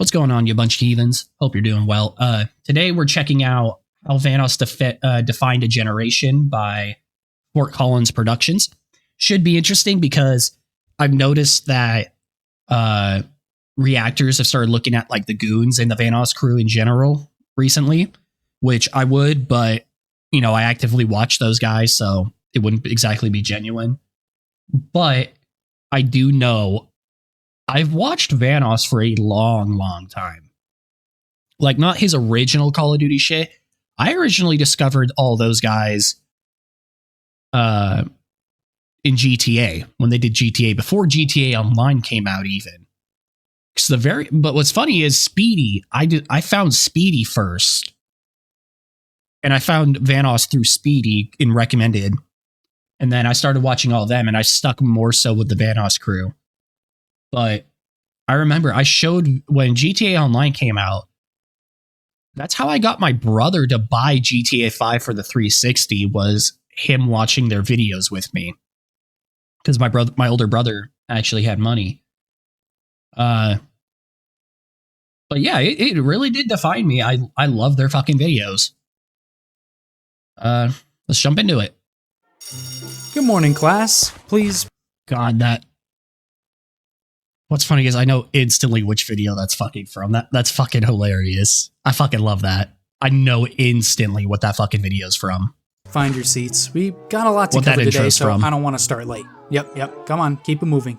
What's going on, you bunch of heathens? Hope you're doing well. Today we're checking out how Vanoss defined a generation by Fort Collins Productions. Should be interesting because I've noticed that reactors have started looking at like the goons and the Vanoss crew in general recently, which I would, but you know, I actively watch those guys, so it wouldn't exactly be genuine. But I do know I've watched Vanoss for a long, long time. Like, not his original Call of Duty shit. I originally discovered all those guys in GTA, when they did GTA, before GTA Online came out even. But what's funny is Speedy, I found Speedy first. And I found Vanoss through Speedy in recommended. And then I started watching all of them, and I stuck more so with the Vanoss crew. But I remember I showed when GTA Online came out, that's how I got my brother to buy GTA 5 for the 360, was him watching their videos with me. Because my older brother actually had money. But yeah, it really did define me. I love their fucking videos. Let's jump into it. Good morning, class. Please. God, what's funny is I know instantly which video that's fucking from. That's fucking hilarious. I fucking love that. I know instantly what that fucking video's from. Find your seats. We got a lot to cover today, so I don't want to start late. Yep. Come on, keep it moving.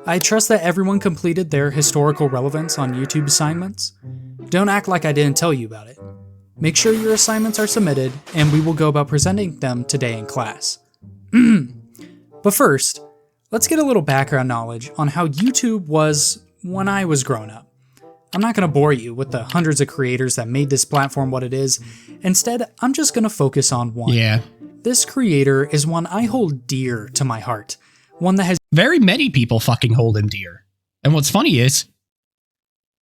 I trust that everyone completed their historical relevance on YouTube assignments. Don't act like I didn't tell you about it. Make sure your assignments are submitted, and we will go about presenting them today in class. But first, let's get a little background knowledge on how YouTube was when I was growing up. I'm not going to bore you with the hundreds of creators that made this platform what it is. Instead, I'm just going to focus on one. Yeah. This creator is one I hold dear to my heart. One that has... Very many people fucking hold him dear. And what's funny is,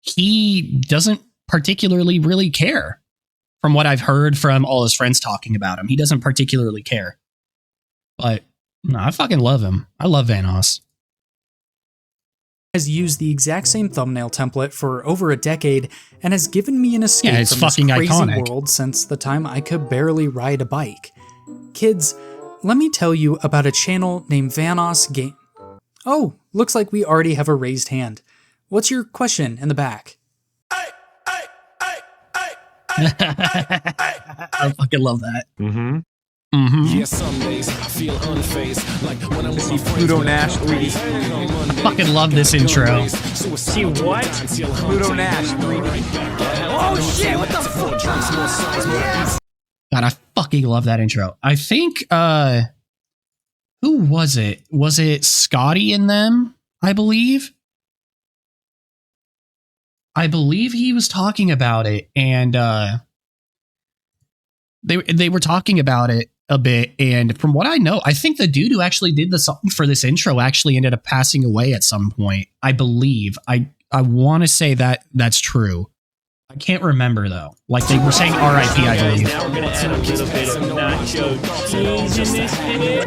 he doesn't particularly really care. From what I've heard from all his friends talking about him, he doesn't particularly care. But no, I fucking love him. I love Vanoss. Has used the exact same thumbnail template for over a decade and has given me an escape from this crazy world since the time I could barely ride a bike. Kids, let me tell you about a channel named Vanoss Game. Oh, looks like we already have a raised hand. What's your question in the back? I fucking love that. Yeah, some days I feel unfazed, like when I'm with Pluto Nash 3D. I fucking love this intro. See what? Pluto Nash 3D. Oh shit, what the fuck? God, I fucking love that intro. I think, who was it? Was it Scotty in them, I believe? I believe he was talking about it, and they were talking about it a bit, and from what I know, I think the dude who actually did the song for this intro actually ended up passing away at some point. I believe. I want to say that that's true. I can't remember though. Like they were saying R.I.P. I believe. Now we're gonna add a little bit of nacho cheese in this video.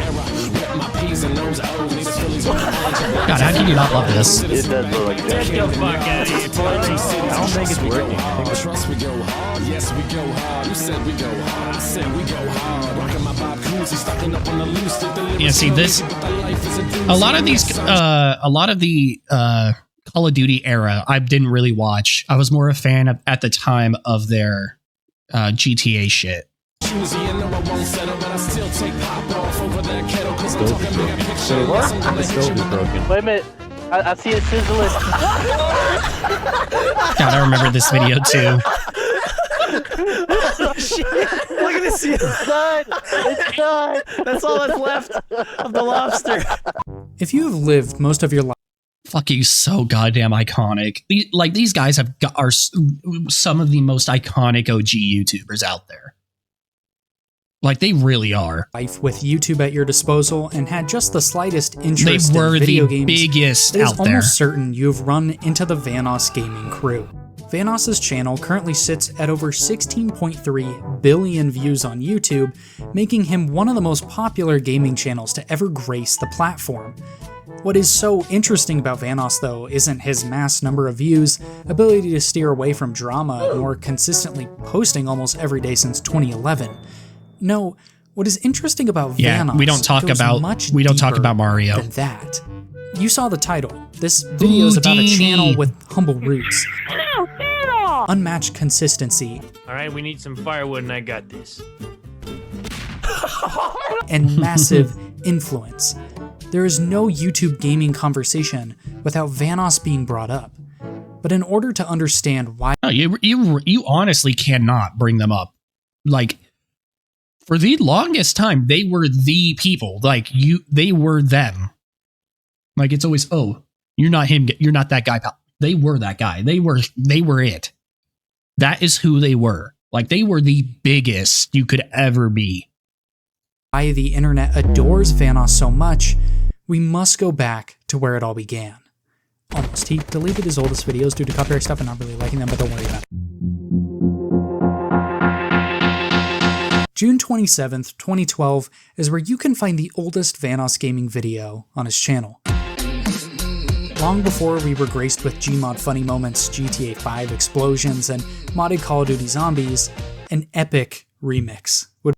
God, how can you not love this? It does look like that. Get the fuck out of here. I don't think it's working. Trust we go hard, yes we go hard. You said we go hard, I said we go hard. Rocking my Bob Cousy, stocking up on the loose. Yeah, see this. A lot of the Call of Duty era, I didn't really watch. I was more a fan of, at the time of their GTA shit. Wait a minute. I see it sizzling. God, I remember this video too. Oh, shit. Look at this. It's done. It's done. That's all that's left of the lobster. If you have lived most of your life... Fucking so goddamn iconic. These guys are some of the most iconic OG YouTubers out there. Like, they really are. With YouTube at your disposal and had just the slightest interest in video games, biggest it is out there. Almost certain you have run into the Vanoss gaming crew. Vanoss's channel currently sits at over 16.3 billion views on YouTube, making him one of the most popular gaming channels to ever grace the platform. What is so interesting about Vanoss, though, isn't his mass number of views, ability to steer away from drama, nor consistently posting almost every day since 2011. No, what is interesting about Vanoss we don't talk about Mario than that. You saw the title. This video is about a channel with humble roots, unmatched consistency, alright, we need some firewood and I got this. and massive influence. There is no YouTube gaming conversation without Vanoss being brought up. But in order to understand why... No, you honestly cannot bring them up. Like, for the longest time, they were the people. Like, they were them. Like, it's always, oh, you're not him, you're not that guy, pal. They were that guy. They were it. That is who they were. Like, they were the biggest you could ever be. Why the internet adores Vanoss so much, we must go back to where it all began. Almost. He deleted his oldest videos due to copyright stuff and not really liking them, but don't worry about it. June 27th, 2012 is where you can find the oldest Vanoss gaming video on his channel. Long before we were graced with Gmod funny moments, GTA 5 explosions, and modded Call of Duty Zombies, an epic remix would...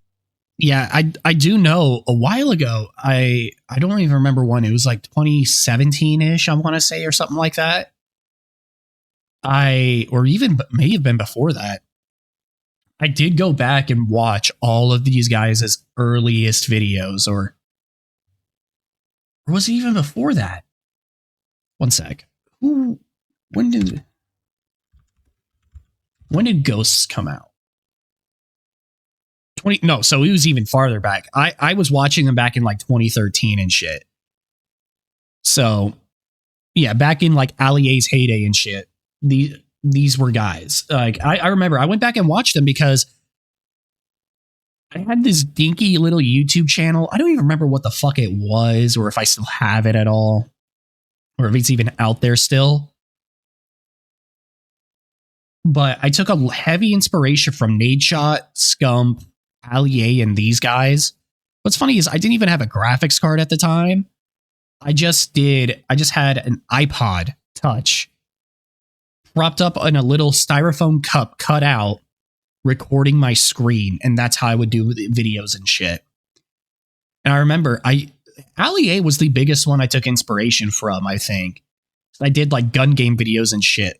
Yeah, I do know a while ago, I don't even remember when, it was like 2017-ish, I want to say, or something like that. Or even may have been before that. I did go back and watch all of these guys' earliest videos, or was it even before that? One sec. When did Ghosts come out? So it was even farther back. I was watching them back in like 2013 and shit. So yeah, back in like Allier's heyday and shit. These were guys. Like I remember I went back and watched them because I had this dinky little YouTube channel. I don't even remember what the fuck it was, or if I still have it at all, or if it's even out there still. But I took a heavy inspiration from Nadeshot, Scump, Allier, and these guys. What's funny is I didn't even have a graphics card at the time. I just had an iPod Touch propped up in a little styrofoam cup cut out, recording my screen, and that's how I would do videos and shit. And I remember Allier was the biggest one I took inspiration from, I think. I did like gun game videos and shit.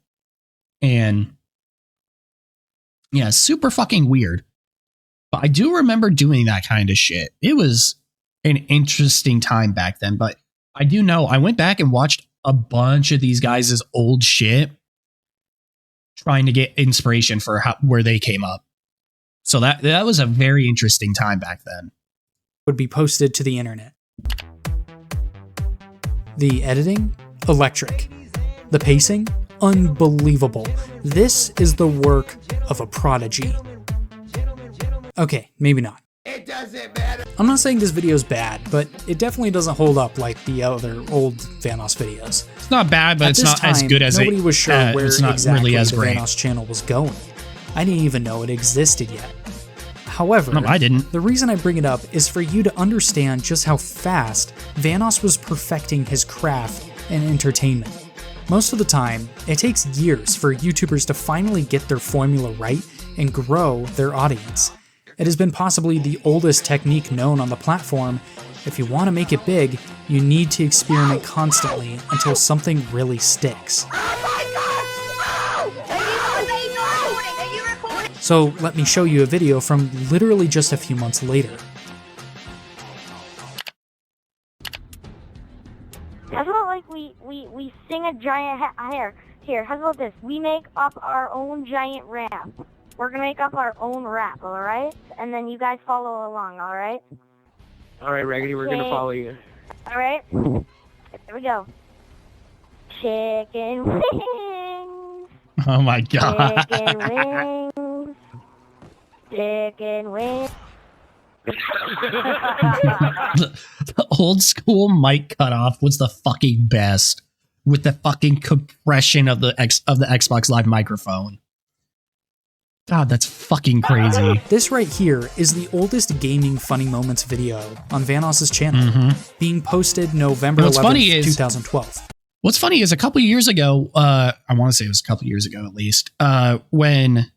And yeah, super fucking weird. But I do remember doing that kind of shit. It was an interesting time back then. But I do know I went back and watched a bunch of these guys' old shit, trying to get inspiration for where they came up. So that was a very interesting time back then. Would be posted to the internet. The editing? Electric. The pacing? Unbelievable. This is the work of a prodigy. Okay, maybe not. It doesn't matter. I'm not saying this video is bad, but it definitely doesn't hold up like the other old Vanoss videos. It's not bad, but it's not as good as nobody was sure where it's not exactly really as the great. Vanoss channel was going. I didn't even know it existed yet. However, no, I didn't. The reason I bring it up is for you to understand just how fast Vanoss was perfecting his craft and entertainment. Most of the time, it takes years for YouTubers to finally get their formula right and grow their audience. It has been possibly the oldest technique known on the platform. If you want to make it big, you need to experiment constantly until something really sticks. So let me show you a video from literally just a few months later. How about like we sing a giant here, how about this? We make up our own giant rap. We're gonna make up our own rap, alright? And then you guys follow along, alright? Alright, Raggedy, we're gonna follow you. Alright? Here we go. Chicken wings. Oh my god. Chicken wings. Chicken wings. The old school mic cutoff was the fucking best, with the fucking compression of the Xbox Live microphone. God, that's fucking crazy. This right here is the oldest gaming funny moments video on Vanoss's channel, being posted November 11th, 2012. What's funny is a couple of years ago, I want to say it was a couple of years ago at least, when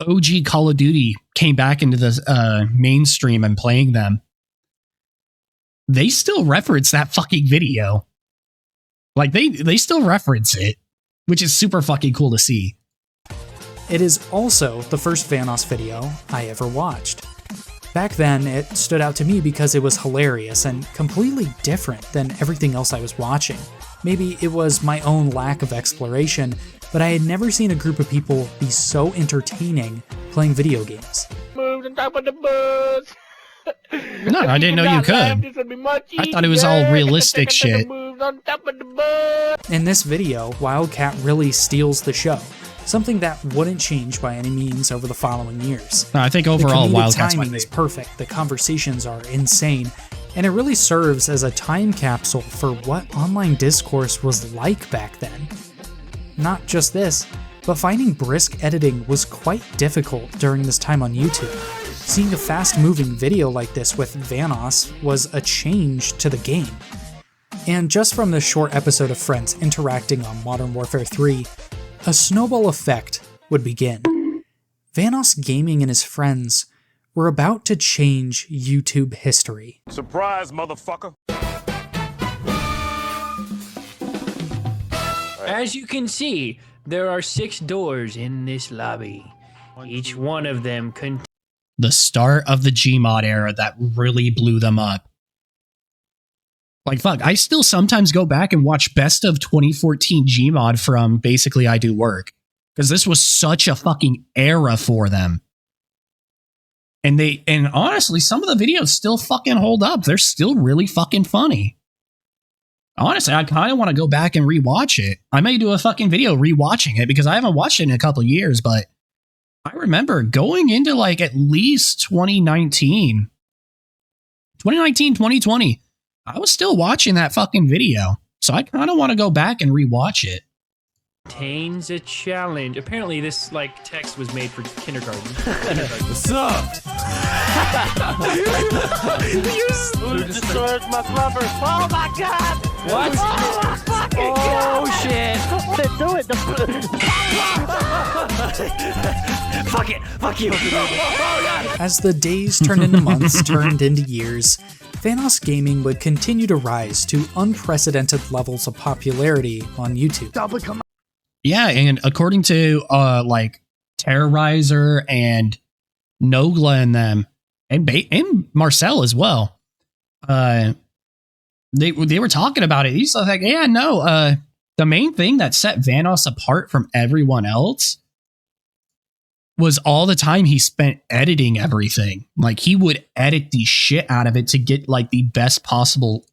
OG Call of Duty came back into the mainstream and playing them, they still reference that fucking video. Like, they still reference it, which is super fucking cool to see. It is also the first Vanoss video I ever watched. Back then, it stood out to me because it was hilarious and completely different than everything else I was watching. Maybe it was my own lack of exploration, but I had never seen a group of people be so entertaining playing video games. Moves on top of the bus. No, I didn't know you could. I thought it was all realistic shit. In this video, Wildcat really steals the show, something that wouldn't change by any means over the following years. No, I think overall Wildcat's my favorite. The timing is perfect, the conversations are insane, and it really serves as a time capsule for what online discourse was like back then. Not just this, but finding brisk editing was quite difficult during this time on YouTube. Seeing a fast-moving video like this with Vanoss was a change to the game. And just from this short episode of friends interacting on Modern Warfare 3, a snowball effect would begin. Vanoss Gaming and his friends were about to change YouTube history. Surprise, motherfucker. As you can see, there are 6 doors in this lobby. Each one of them contains the start of the Gmod era that really blew them up. Like, fuck, I still sometimes go back and watch best of 2014 Gmod from Basically I Do Work, because this was such a fucking era for them. And honestly, some of the videos still fucking hold up. They're still really fucking funny. Honestly, I kind of want to go back and rewatch it. I may do a fucking video rewatching it because I haven't watched it in a couple of years, but I remember going into like at least 2019, 2020, I was still watching that fucking video. So I kind of want to go back and rewatch it. Contains a challenge. Apparently this like text was made for kindergarten. What's up? You destroyed my flubber. Oh my god! What? Oh my fucking god! Oh shit! Do it! Fuck it! Fuck you! As the days turned into months, turned into years, Vanoss Gaming would continue to rise to unprecedented levels of popularity on YouTube. Yeah, and according to like Terrorizer and Nogla and them, and Marcel as well, they were talking about it. He's like, yeah, no, the main thing that set Vanoss apart from everyone else was all the time he spent editing everything. Like, he would edit the shit out of it to get like the best possible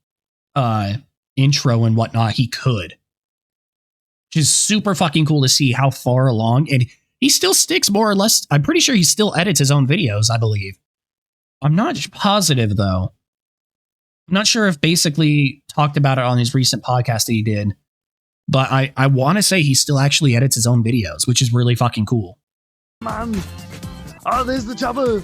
intro and whatnot he could. Which is super fucking cool to see how far along, and he still sticks more or less. I'm pretty sure he still edits his own videos, I believe. I'm not positive though. I'm not sure if Basically talked about it on his recent podcast that he did, but I want to say he still actually edits his own videos, which is really fucking cool. Man. Oh, there's the chopper.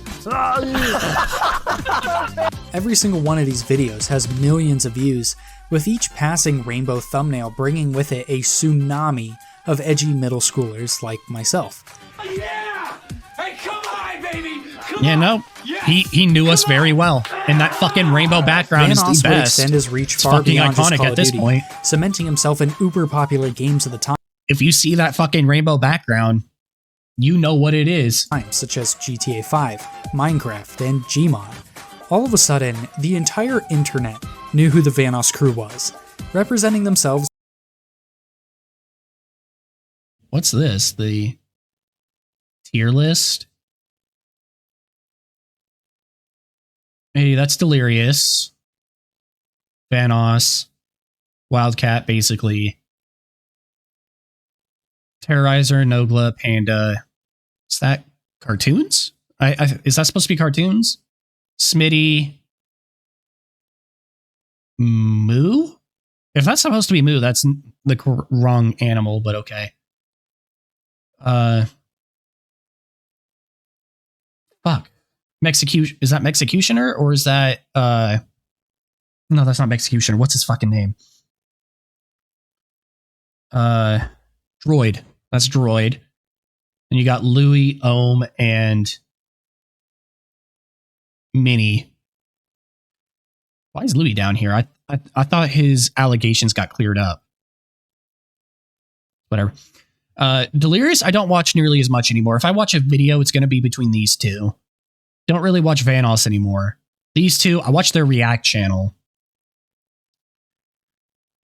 Every single one of these videos has millions of views, with each passing rainbow thumbnail bringing with it a tsunami of edgy middle schoolers like myself. Yeah! Hey, come on, baby! Yeah, no, he knew us very well, and that fucking rainbow background is the best. Would extend his reach it's far fucking beyond iconic Call at of this Duty, point. cementing himself in uber popular games of the time. If you see that fucking rainbow background, you know what it is. Such as GTA 5, Minecraft, and Gmod. All of a sudden, the entire internet knew who the Vanoss crew was, representing themselves. What's this? The tier list? Hey, that's Delirious. Vanoss. Wildcat, basically. Terrorizer, Nogla, Panda. Is that cartoons? Is that supposed to be cartoons? Smitty. Moo? If that's supposed to be Moo, that's the wrong animal, but okay. Is that Mexicutioner or is that no, that's not Mexicutioner. What's his fucking name? Droid. That's Droid. And you got Louis, Ohm, and Minnie. Why is Louis down here? I thought his allegations got cleared up. Whatever. Delirious, I don't watch nearly as much anymore. If I watch a video, it's going to be between these two. Don't really watch Vanoss anymore. These two, I watch their React channel.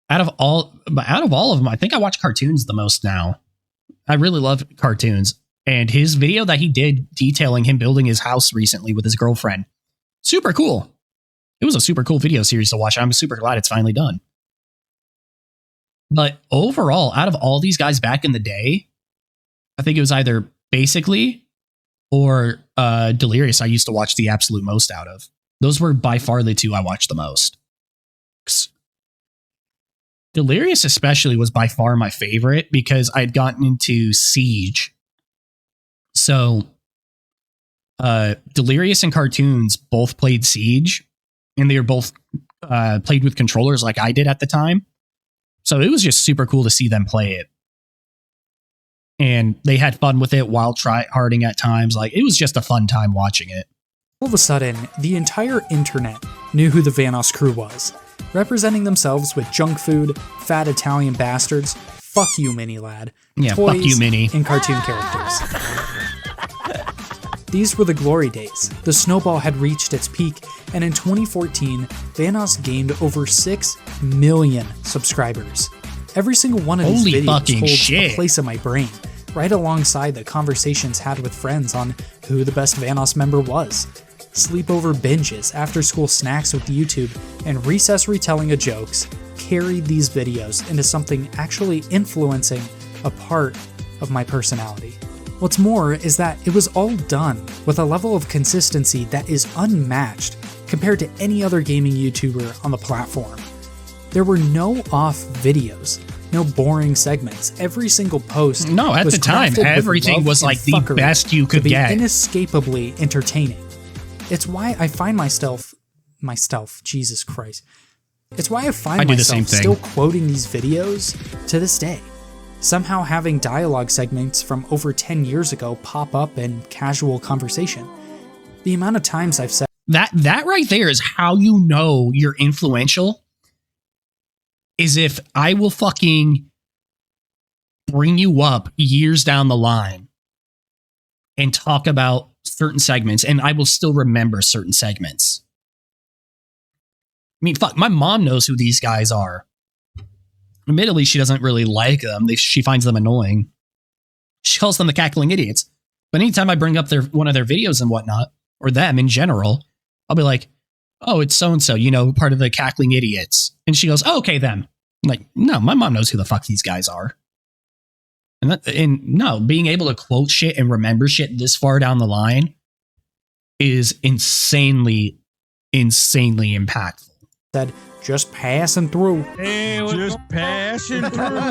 Out of all of them, I think I watch cartoons the most now. I really love cartoons. And his video that he did detailing him building his house recently with his girlfriend, super cool. It was a super cool video series to watch. I'm super glad it's finally done. But overall, out of all these guys back in the day, I think it was either Basically or Delirious I used to watch the absolute most out of. Those were by far the two I watched the most. Delirious especially was by far my favorite because I'd gotten into Siege. So Delirious and Cartoons both played Siege, and they were both played with controllers like I did at the time. So it was just super cool to see them play it. And they had fun with it while tryharding at times. Like, it was just a fun time watching it. All of a sudden, the entire internet knew who the Vanoss crew was, representing themselves with junk food, fat Italian bastards, fuck you, Mini Lad, yeah, toys, fuck you, Mini, and cartoon characters. These were the glory days. The snowball had reached its peak, and in 2014, Vanoss gained over 6 million subscribers. Every single one of these videos holds a place in my brain, right alongside the conversations had with friends on who the best Vanoss member was, sleepover binges, after-school snacks with YouTube, and recess retelling of jokes carried these videos into something actually influencing a part of my personality. What's more is that it was all done with a level of consistency that is unmatched compared to any other gaming YouTuber on the platform. There were no off videos, no boring segments. Every single post no, at was the time, everything was like the best you could get. Inescapably entertaining. It's why I find myself, Jesus Christ. It's why I find myself still quoting these videos to this day. Somehow having dialogue segments from over 10 years ago pop up in casual conversation. The amount of times I've said that right there is how you know you're influential. Is if I will fucking bring you up years down the line and talk about certain segments, and I will still remember certain segments. I mean, fuck, my mom knows who these guys are. Admittedly, she doesn't really like them. She finds them annoying. She calls them the cackling idiots. But anytime I bring up one of their videos and whatnot, or them in general, I'll be like, oh, it's so-and-so, you know, part of the cackling idiots. And she goes, oh, okay, them. I'm like, no, my mom knows who the fuck these guys are. And no, being able to quote shit and remember shit this far down the line is insanely impactful. Said, just passing through. Hey, just passing through.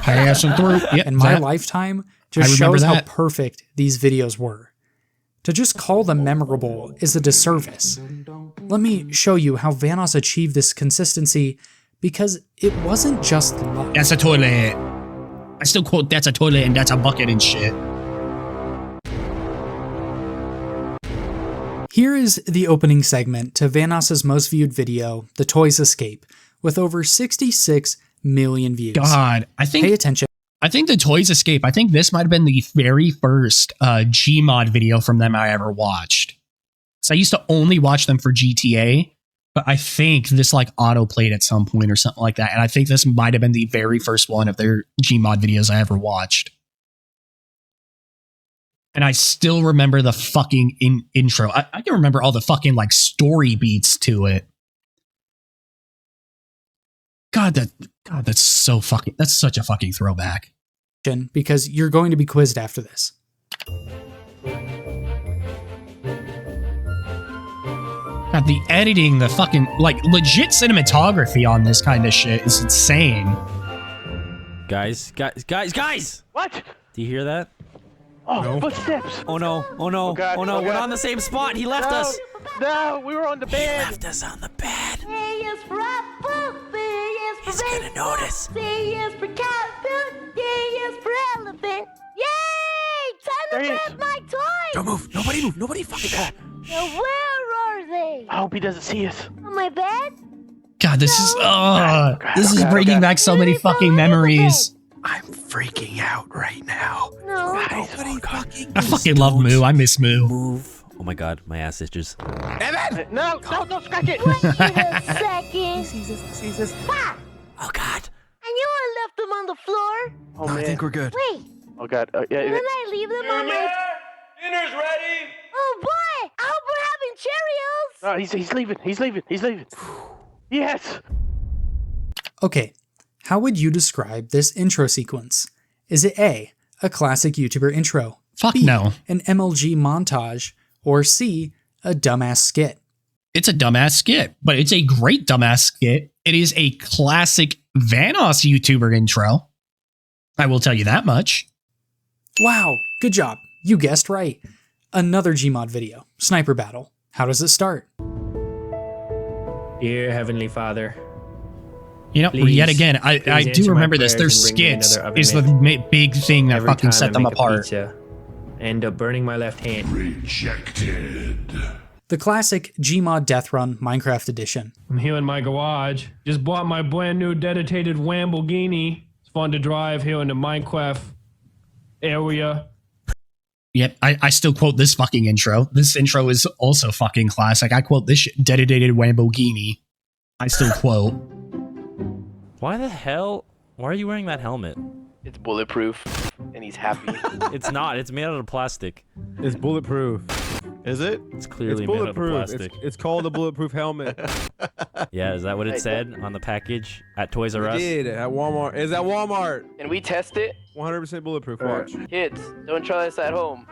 Passing through. Yep, and my lifetime just shows how perfect these videos were. To just call them memorable is a disservice. Let me show you how Vanoss achieved this consistency, because it wasn't just luck. That's a toilet. I still quote, that's a toilet and that's a bucket and shit. Here is the opening segment to Vanoss's most viewed video, The Toys Escape, with over 66 million views. God, pay attention. I think The Toys Escape, I think this might have been the very first Gmod video from them I ever watched. So I used to only watch them for GTA, but I think this like auto-played at some point or something like that. And I think this might have been the very first one of their Gmod videos I ever watched. And I still remember the fucking intro. I can remember all the fucking like story beats to it. God, that's such a fucking throwback. Because you're going to be quizzed after this. God, the editing, the fucking like legit cinematography on this kind of shit is insane. Guys! What? Do you hear that? Oh, No. footsteps. Oh no, oh no, Oh, God. oh no, Oh, we're God. on the same spot. He left us. No, we were on the He bed. left us on the bed. C is for apple, B is for He's gonna baseball, notice. C is for catapult, D is for elephant. Yay! Time There he to is. grab my toys! Don't move. Nobody move. Nobody fucking move. Now where are they? I hope he doesn't see us. On my bed? God, this is this is Okay, bringing okay. back so many fucking memories. I'm freaking out right now. No. Nobody fucking I fucking love Moo. I miss Moo. move. Oh my god, my ass itches. No, don't scratch it. Wait a second. Sees us. Ha! Oh god. I knew I left them on the floor. Oh, I man. think we're good. Wait, Oh, God. Yeah, didn't I leave them on my... Dinner's ready. Oh boy! I hope we're having Cheerios! Oh, he's leaving. He's leaving. He's leaving. Yes. Okay, how would you describe this intro sequence? Is it A, a classic YouTuber intro, Fuck B, no. an MLG montage, or C, a dumbass skit? It's a dumbass skit, but it's a great dumbass skit. It is a classic Vanoss YouTuber intro. I will tell you that much. Wow, good job. You guessed right. Another Gmod video, Sniper Battle. How does it start? Dear Heavenly Father, You know, Please- yet again, I please do answer my remember this. Their prayers and bring me skits another oven is the big thing that every fucking time set I them make a apart. pizza, I end up burning my left hand. The classic Gmod Death Run Minecraft edition. I'm here in my garage. Just bought my brand new dedicated Lamborghini. It's fun to drive here in the Minecraft area. Yep, I still quote this fucking intro. This intro is also fucking classic. I quote this dedicated Lamborghini. I still quote. Why the hell? Why are you wearing that helmet? It's bulletproof, and he's happy. It's not. It's made out of plastic. It's bulletproof. Is it? It's clearly It's made out of bulletproof. plastic. It's called a bulletproof helmet. Yeah, is that what it said on the package at Toys R It Us? did at Walmart. It's at Walmart. And we test it. 100% bulletproof. Watch. Kids, don't try this at home.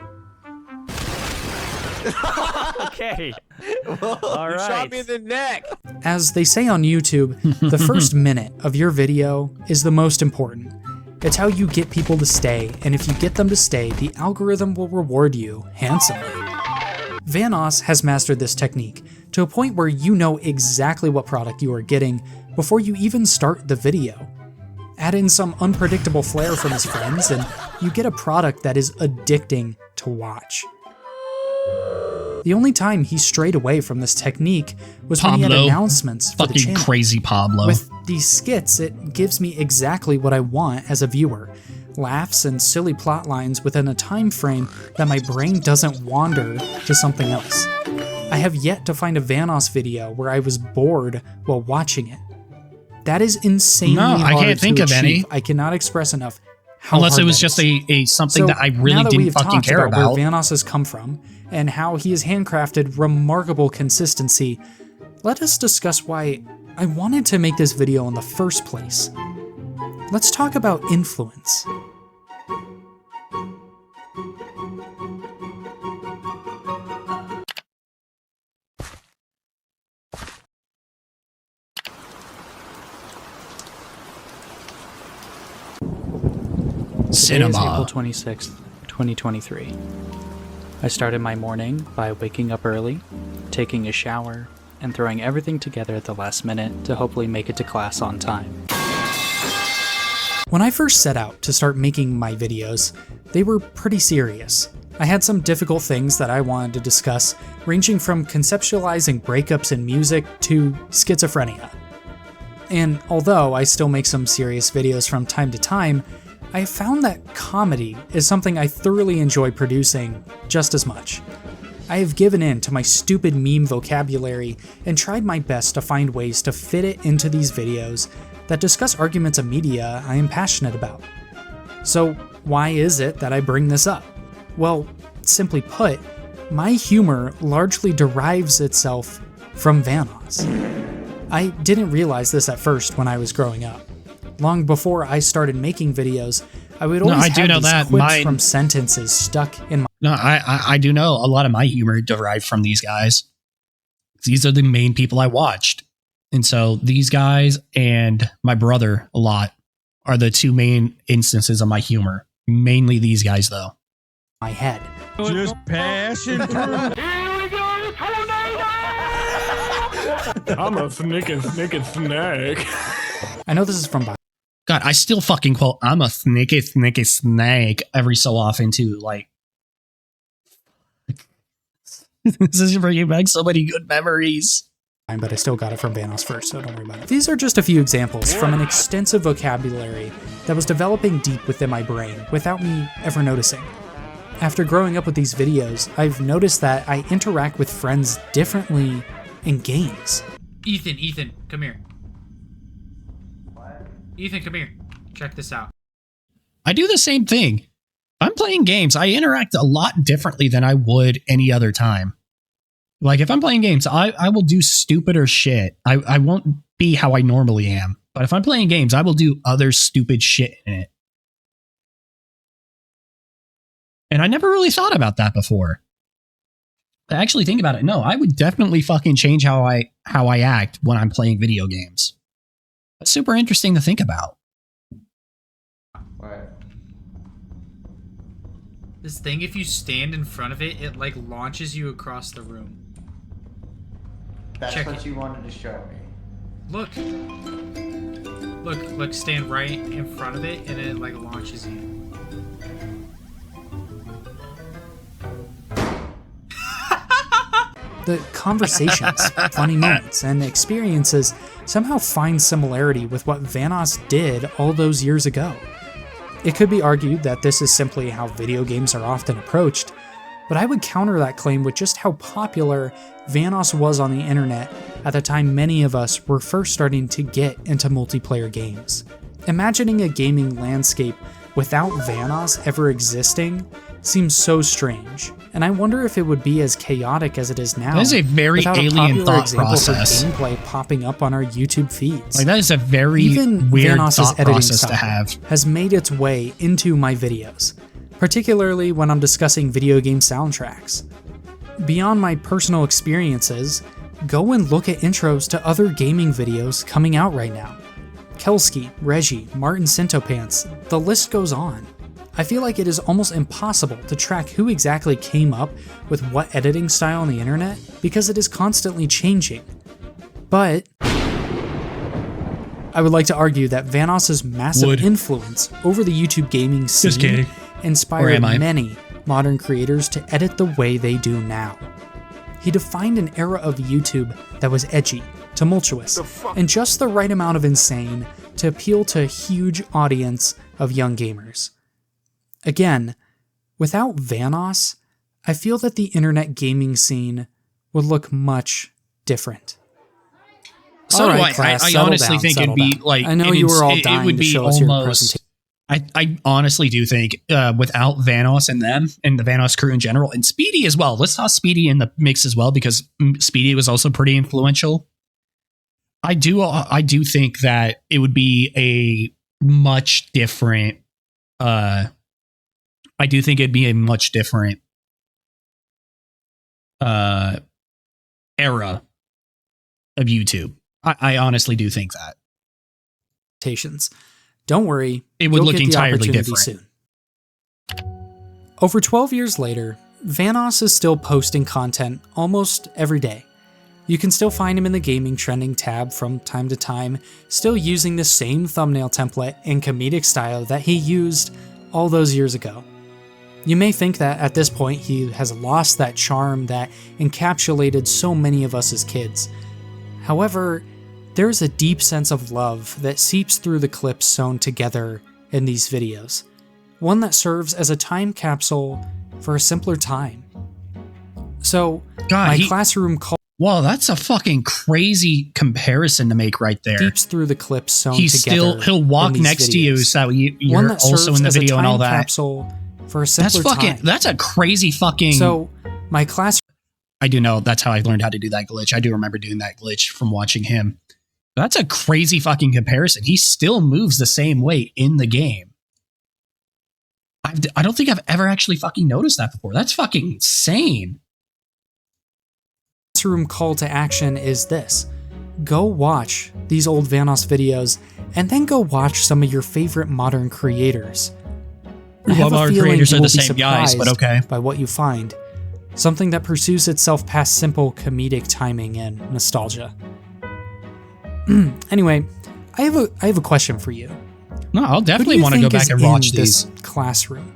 Okay. All right. Shot me in the neck. As they say on YouTube, the first minute of your video is the most important. It's how you get people to stay, and if you get them to stay, the algorithm will reward you handsomely. Vanoss has mastered this technique to a point where you know exactly what product you are getting before you even start the video. Add in some unpredictable flair from his friends, and you get a product that is addicting to watch. The only time he strayed away from this technique was when he had Pablo. announcements for the Fucking channel. crazy Pablo. With these skits, it gives me exactly what I want as a viewer. Laughs and silly plot lines within a time frame that my brain doesn't wander to something else. I have yet to find a Vanoss video where I was bored while watching it. That is insanely No, I hard can't think to of achieve. any. I cannot express enough how Unless hard it was that just is. a something So, that I now really that didn't we've fucking talked care about. where Vanoss has come from and how he has handcrafted remarkable consistency, let us discuss why I wanted to make this video in the first place. Let's talk about influence. Today is April Cinema. 26th, 2023. I started my morning by waking up early, taking a shower, and throwing everything together at the last minute to hopefully make it to class on time. When I first set out to start making my videos, they were pretty serious. I had some difficult things that I wanted to discuss, ranging from conceptualizing breakups in music to schizophrenia. And although I still make some serious videos from time to time, I found that comedy is something I thoroughly enjoy producing just as much. I have given in to my stupid meme vocabulary and tried my best to find ways to fit it into these videos that discuss arguments of media I am passionate about. So why is it that I bring this up? Well, simply put, my humor largely derives itself from Vanoss. I didn't realize this at first when I was growing up. Long before I started making videos, I would always I do have know these that. quips Mine- from sentences stuck in my... No, I do know a lot of my humor derived from these guys. These are the main people I watched. And so these guys and my brother a lot are the two main instances of my humor. Mainly these guys, though. my head. Just passing through. I'm a snicket snake. I know this is from God, I still fucking quote, I'm a snicky snake every so often too. Like, this is bringing back so many good memories. But I still got it from Vanoss first, so don't worry about it. These are just a few examples from an extensive vocabulary that was developing deep within my brain without me ever noticing. After growing up with these videos, I've noticed that I interact with friends differently in games. Ethan, come here. What? Ethan, come here. Check this out. I do the same thing. If I'm playing games, I interact a lot differently than I would any other time. Like, if I'm playing games, I will do stupider shit. I won't be how I normally am. But if I'm playing games, I will do other stupid shit in it. And I never really thought about that before. I actually think about it. No, I would definitely fucking change how I act when I'm playing video games. That's super interesting to think about. What? This thing, if you stand in front of it, it like launches you across the room. That's Check what it. you wanted to show me. Look, stand right in front of it, and it like launches you. The conversations, funny moments, and experiences somehow find similarity with what Vanoss did all those years ago. It could be argued that this is simply how video games are often approached, but I would counter that claim with just how popular Vanoss was on the internet at the time many of us were first starting to get into multiplayer games. Imagining a gaming landscape without Vanoss ever existing seems so strange, and I wonder if it would be as chaotic as it is now. That is a very alien thought process. Gameplay popping up on our YouTube feeds. Like, that is a very Even weird Vanoss's thought editing process style to have. has made its way into my videos, particularly when I'm discussing video game soundtracks. Beyond my personal experiences, go and look at intros to other gaming videos coming out right now. Kelsky, Reggie, Martin Centopants, the list goes on. I feel like it is almost impossible to track who exactly came up with what editing style on the internet because it is constantly changing. But I would like to argue that Vanoss's massive influence over the YouTube gaming scene inspired many modern creators to edit the way they do now. He defined an era of YouTube that was edgy, tumultuous, and just the right amount of insane to appeal to a huge audience of young gamers. Again, without Vanoss, I feel that the internet gaming scene would look much different. So do I. I honestly think it'd be like, I know you were all dying to show us your presentation. I honestly do think without Vanoss and them and the Vanoss crew in general, and Speedy as well. Let's toss Speedy in the mix as well, because Speedy was also pretty influential. I do think that it would be a much different. I do think it'd be a much different era of YouTube. I honestly do think that. Don't worry, it would look entirely different. Soon. Over 12 years later, Vanoss is still posting content almost every day. You can still find him in the gaming trending tab from time to time, still using the same thumbnail template and comedic style that he used all those years ago. You may think that at this point he has lost that charm that encapsulated so many of us as kids. However, there's a deep sense of love that seeps through the clips sewn together in these videos, one that serves as a time capsule for a simpler time. So, classroom call. Wow, that's a fucking crazy comparison to make right there. Seeps through the clips sewn together. He'll walk next to you, so you're also in the video and all that. Capsule for a simpler time. That's a crazy fucking. So, my class. I do know that's how I learned how to do that glitch. I do remember doing that glitch from watching him. That's a crazy fucking comparison. He still moves the same way in the game. I don't think I've ever actually fucking noticed that before. That's fucking insane. Classroom call to action is this. Go watch these old Vanoss videos and then go watch some of your favorite modern creators. I have Well, a our feeling creators you are will the be same guys, but surprised okay. by what you find. Something that pursues itself past simple comedic timing and nostalgia. Anyway, I have a question for you. No, I'll Who do definitely you want to think go back is and watch in these. this classroom?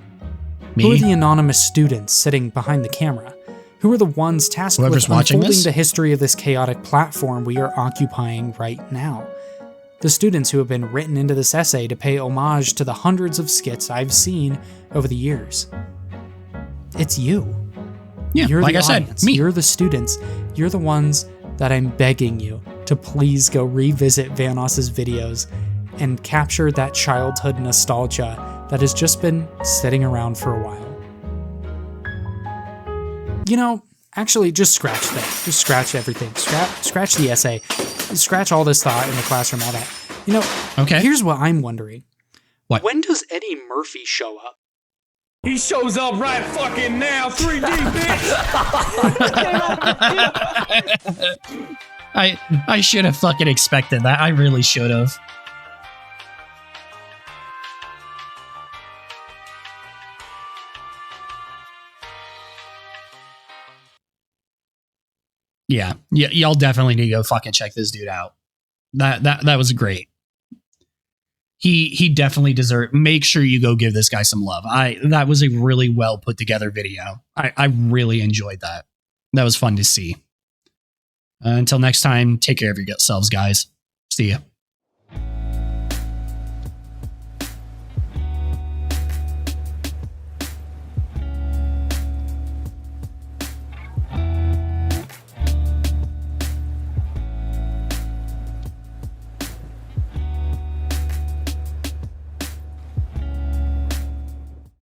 Me? Who are the anonymous students sitting behind the camera? Who are the ones tasked Whoever's with watching unfolding this? the history of this chaotic platform we are occupying right now? The students who have been written into this essay to pay homage to the hundreds of skits I've seen over the years. It's you. Yeah, You're like the I said, audience. me. You're the students. You're the ones that I'm begging you to please go revisit Vanoss's videos and capture that childhood nostalgia that has just been sitting around for a while. You know, actually, just scratch that. Just scratch everything. Scratch the essay. Scratch all this thought in the classroom, all that. You know, okay. Here's what I'm wondering. What? When does Eddie Murphy show up? He shows up right fucking now, 3D, bitch. I should have fucking expected that. I really should have. Yeah, y'all definitely need to go fucking check this dude out. That was great. He definitely deserved. Make sure you go give this guy some love. That was a really well put together video. I really enjoyed that. That was fun to see. Until next time, take care of yourselves, guys. See ya.